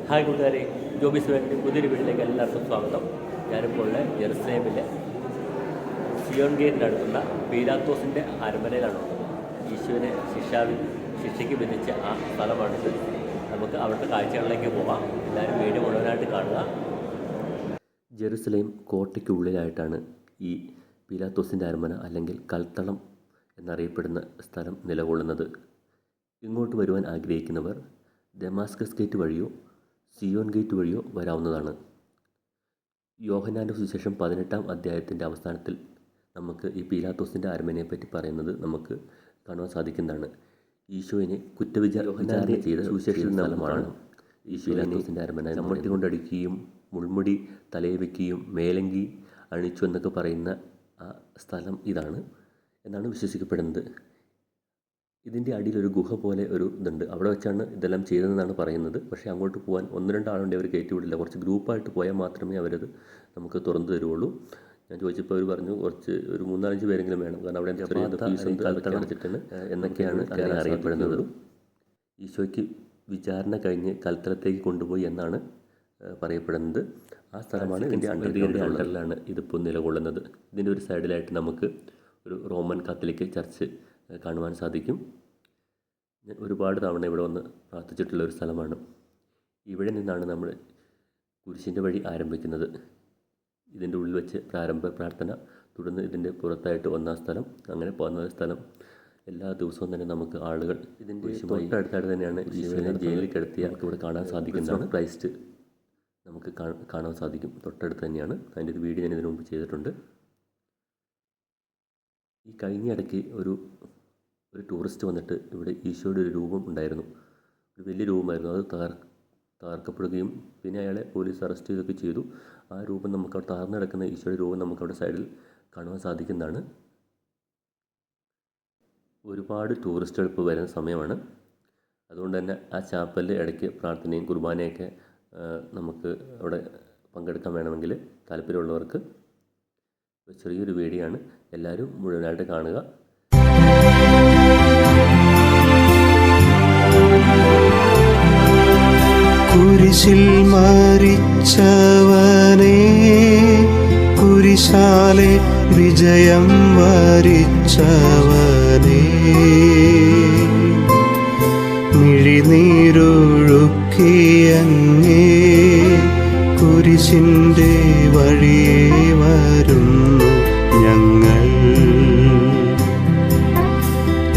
Hi കൂട്ടുകാരെ, ജോബിസ് വേണ്ടി പുതിയൊരു വീട്ടിലേക്ക് എല്ലാവർക്കും സ്വാഗതം. ഞാനിപ്പോൾ ജെറുസലേമിലെ സിയോൺ ഗേറ്റിനടുത്തുള്ള പീലാത്തോസിൻ്റെ അരമനയിലാണുള്ളത്. ഈശോനെ ശിക്ഷയ്ക്ക് വിധിച്ച ആ സ്ഥലമാണിത്. നമുക്ക് അവിടുത്തെ കാഴ്ചകളിലേക്ക് പോകാം. എല്ലാവരും വീഡിയോ മുഴുവനായിട്ട് കാണുക. ജെറുസലേം കോട്ടയ്ക്കുള്ളിലായിട്ടാണ് ഈ പീലാത്തോസിൻ്റെ അരമന അല്ലെങ്കിൽ കൽത്തളം എന്നറിയപ്പെടുന്ന സ്ഥലം നിലകൊള്ളുന്നത്. ഇങ്ങോട്ട് വരുവാൻ ആഗ്രഹിക്കുന്നവർ ദമാസ്കസ് ഗേറ്റ് വഴിയോ സിയോൺ ഗേറ്റ് വഴിയോ വരാവുന്നതാണ്. യോഹന്നാൻ്റെ സുവിശേഷം 18-ാം അധ്യായത്തിൻ്റെ അവസാനത്തിൽ നമുക്ക് ഈ പീലാത്തോസിൻ്റെ അരമനയെപ്പറ്റി പറയുന്നത് നമുക്ക് കാണുവാൻ സാധിക്കുന്നതാണ്. ഈശോയിനെ കുറ്റവിചാരണ ചെയ്ത സുവിശേഷ സ്ഥലമാണ് ഈ പീലാത്തോസിൻ്റെ അരമന. ചമ്മട്ടി കൊണ്ടടിക്കുകയും മുൾമുടി തലയിൽ വയ്ക്കുകയും മേലങ്കി അണിച്ചു എന്നൊക്കെ പറയുന്ന ആ സ്ഥലം ഇതാണ് എന്നാണ് വിശ്വസിക്കപ്പെടുന്നത്. ഇതിൻ്റെ അടിയിലൊരു ഗുഹ പോലെ ഒരു ഇതുണ്ട്. അവിടെ വെച്ചാണ് ഇതെല്ലാം ചെയ്തതെന്നാണ് പറയുന്നത്. പക്ഷേ അങ്ങോട്ട് പോകാൻ 1-2 ആളുണ്ട്, അവർ കയറ്റിവിടില്ല. കുറച്ച് ഗ്രൂപ്പായിട്ട് പോയാൽ മാത്രമേ അവരത് നമുക്ക് തുറന്നു തരുള്ളൂ. ഞാൻ ചോദിച്ചപ്പോൾ അവർ പറഞ്ഞു ഒരു 3-4 പേരെങ്കിലും വേണം, കാരണം അവിടെ ഫീസ് അടച്ചിട്ടാണ് എന്നൊക്കെയാണ് അങ്ങനെ അറിയപ്പെടുന്നത്. ഈശോയ്ക്ക് വിചാരണ കഴിഞ്ഞ് കൽത്തലത്തേക്ക് കൊണ്ടുപോയി എന്നാണ് പറയപ്പെടുന്നത്. ആ സ്ഥലമാണ് ഇതിൻ്റെ അണ്ടറിലാണ് ഇതിപ്പോൾ നിലകൊള്ളുന്നത്. ഇതിൻ്റെ ഒരു സൈഡിലായിട്ട് നമുക്ക് ഒരു റോമൻ കത്തോലിക്ക ചർച്ച് കാണുവാൻ സാധിക്കും. ഞാൻ ഒരുപാട് തവണ ഇവിടെ വന്ന് പ്രാർത്ഥിച്ചിട്ടുള്ള ഒരു സ്ഥലമാണ്. ഇവിടെ നിന്നാണ് നമ്മൾ കുരിശിൻ്റെ വഴി ആരംഭിക്കുന്നത്. ഇതിൻ്റെ ഉള്ളിൽ വെച്ച് പ്രാരംഭ പ്രാർത്ഥന, തുടർന്ന് ഇതിൻ്റെ പുറത്തായിട്ട് 1-ാം സ്ഥലം, അങ്ങനെ 1-ാം സ്ഥലം. എല്ലാ ദിവസവും തന്നെ നമുക്ക് ആളുകൾ ഇതിൻ്റെ തൊട്ടടുത്തായിട്ട് തന്നെയാണ് ഈശോനെ ജയിലിൽ കിടത്തിയ ഇവിടെ കാണാൻ സാധിക്കുന്നതാണ്. ക്രൈസ്റ്റ് നമുക്ക് കാണാൻ സാധിക്കും, തൊട്ടടുത്ത് തന്നെയാണ്. അതിൻ്റെ ഒരു വീഡിയോ ഞാൻ ഇതിനു മുമ്പ് ചെയ്തിട്ടുണ്ട്. ഈ കഴിഞ്ഞ ഇടയ്ക്ക് ഒരു ടൂറിസ്റ്റ് വന്നിട്ട് ഇവിടെ ഈശോയുടെ ഒരു രൂപം ഉണ്ടായിരുന്നു. ഒരു വലിയ രൂപമായിരുന്നു. അത് തകർക്കപ്പെടുകയും പിന്നെ അയാളെ പോലീസ് അറസ്റ്റ് ചെയ്തൊക്കെ ചെയ്തു. ആ രൂപം നമുക്ക് അവിടെ തകർന്നു കിടക്കുന്ന ഈശോയുടെ രൂപം നമുക്കവിടെ സൈഡിൽ കാണുവാൻ സാധിക്കുന്നതാണ്. ഒരുപാട് ടൂറിസ്റ്റുകൾ ഇപ്പോൾ വരുന്ന സമയമാണ്. അതുകൊണ്ട് തന്നെ ആ ചാപ്പലിൽ ഇടയ്ക്ക് പ്രാർത്ഥനയും കുർബാനയൊക്കെ നമുക്ക് അവിടെ പങ്കെടുക്കാൻ വേണമെങ്കിൽ താല്പര്യമുള്ളവർക്ക് ചെറിയൊരു വീഡിയോ ആണ്. എല്ലാവരും മുഴുവനായിട്ട് കാണുക. കുരിശിൽ മരിച്ചവനെ, കുരിശാലെ വിജയം വരിച്ചവനെ, മിഴിനീരൊഴുക്കിയങ്ങേ കുരിശിൻ്റെ വഴിയേ വരുന്നു ഞങ്ങൾ.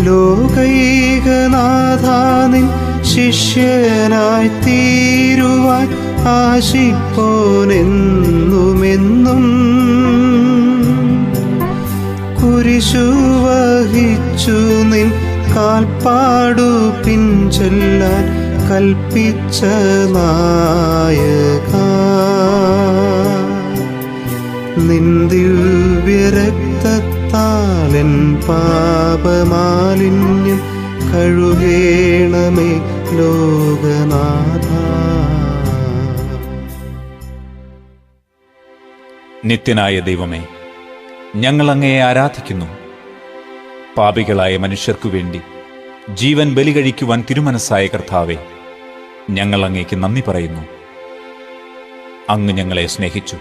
ലോകൈകനാഥാനിൻ ശിഷ്യനായി തീരുവാൻ ആശിപ്പോനെന്നുമെന്നും, കുരിശു വഹിച്ചു നിൻ കാൽപ്പാടു പിൻചെല്ലാൻ കൽപ്പിച്ച നായക, നിൻ ദിവ്യരക്തത്താലെൻ പാപമാലിന്യം കഴുകേണമേ ലോകനാഥ. നിത്യനായ ദൈവമേ, ഞങ്ങൾ അങ്ങയെ ആരാധിക്കുന്നു. പാപികളായ മനുഷ്യർക്കു വേണ്ടി ജീവൻ ബലി കഴിക്കുവാൻ തിരുമനസ്സായ കർത്താവേ, ഞങ്ങൾ അങ്ങേക്ക് നന്ദി പറയുന്നു. അങ്ങ് ഞങ്ങളെ സ്നേഹിച്ചു,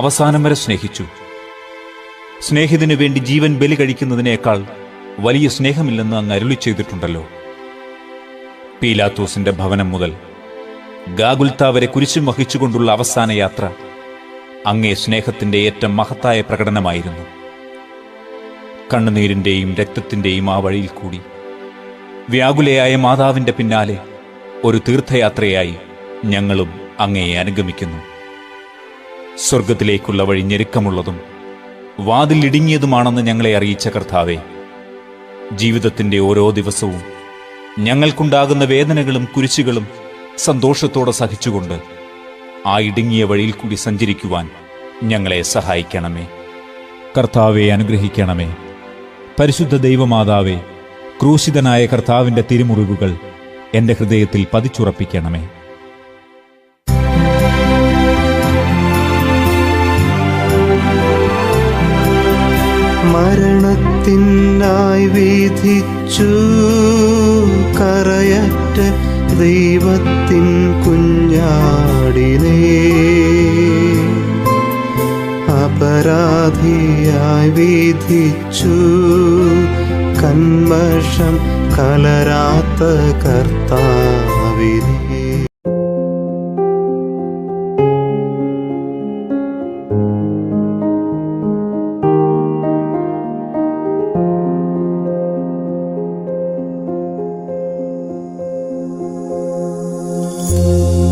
അവസാനം വരെ സ്നേഹിച്ചു. സ്നേഹിതനു വേണ്ടി ജീവൻ ബലി കഴിക്കുന്നതിനേക്കാൾ വലിയ സ്നേഹമില്ലെന്ന് അങ്ങ് അരുളി ചെയ്തിട്ടുണ്ടല്ലോ. പീലാത്തോസിന്റെ ഭവനം മുതൽ ഗാഗുൽത്ത വരെ കുരിശും വഹിച്ചുകൊണ്ടുള്ള അവസാന യാത്ര അങ്ങേ സ്നേഹത്തിന്റെ ഏറ്റവും മഹത്തായ പ്രകടനമായിരുന്നു. കണ്ണുനീരിന്റെയും രക്തത്തിന്റെയും ആ വഴിയിൽ കൂടി വ്യാകുലയായ മാതാവിന്റെ പിന്നാലെ ഒരു തീർത്ഥയാത്രയായി ഞങ്ങളും അങ്ങയെ അനുഗമിക്കുന്നു. സ്വർഗത്തിലേക്കുള്ള വഴി ഞെരുക്കമുള്ളതും വാതിൽ ഇടുങ്ങിയതുമാണെന്ന് ഞങ്ങളെ അറിയിച്ച കർത്താവേ, ജീവിതത്തിന്റെ ഓരോ ദിവസവും ഞങ്ങൾക്കുണ്ടാകുന്ന വേദനകളും കുരിശുകളും സന്തോഷത്തോടെ സഹിച്ചുകൊണ്ട് ആ ഇടുങ്ങിയ വഴിയിൽ കൂടി സഞ്ചരിക്കുവാൻ ഞങ്ങളെ സഹായിക്കണമേ. കർത്താവെ അനുഗ്രഹിക്കണമേ. പരിശുദ്ധ ദൈവമാതാവേ, ക്രൂശിതനായ കർത്താവിന്റെ തിരുമുറിവുകൾ എൻ്റെ ഹൃദയത്തിൽ പതിച്ചുറപ്പിക്കണമേ. മരണത്തിനായി വിധിച്ചു കരയറ്റ ദൈവത്തിൻ കുഞ്ഞ് വിധിയായി വിധിച്ചു കന്മഷം കലരാത്ത കർത്താവിനെ.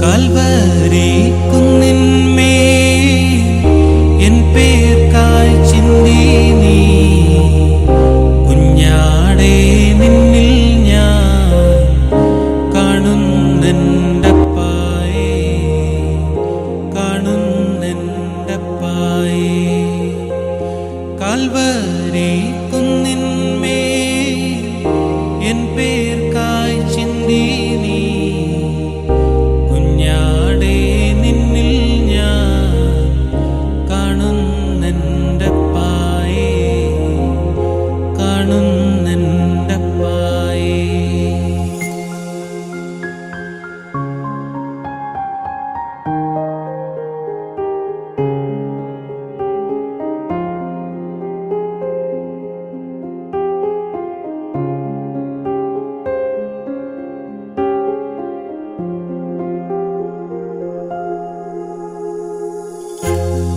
കാൽവരി കുന്നിന്മേൽ എൻ പേർക്കായി ചിന്തി നീ കുഞ്ഞാടേ നിന്നിൽ ഞാൻ കാണുന്നെൻ്റപ്പായേ കാണുന്നെൻ്റപ്പായേ. കാൽവരി കുന്നിന്മേൽ എൻ പേർക്കായി ചിന്തി നീ കുഞ്ഞാടേ നിന്നിൽ ഞാൻ കാണുന്നെൻ്റപ്പായേ കാണുന്നെൻ്റപ്പായേ.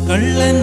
കള്ളൻ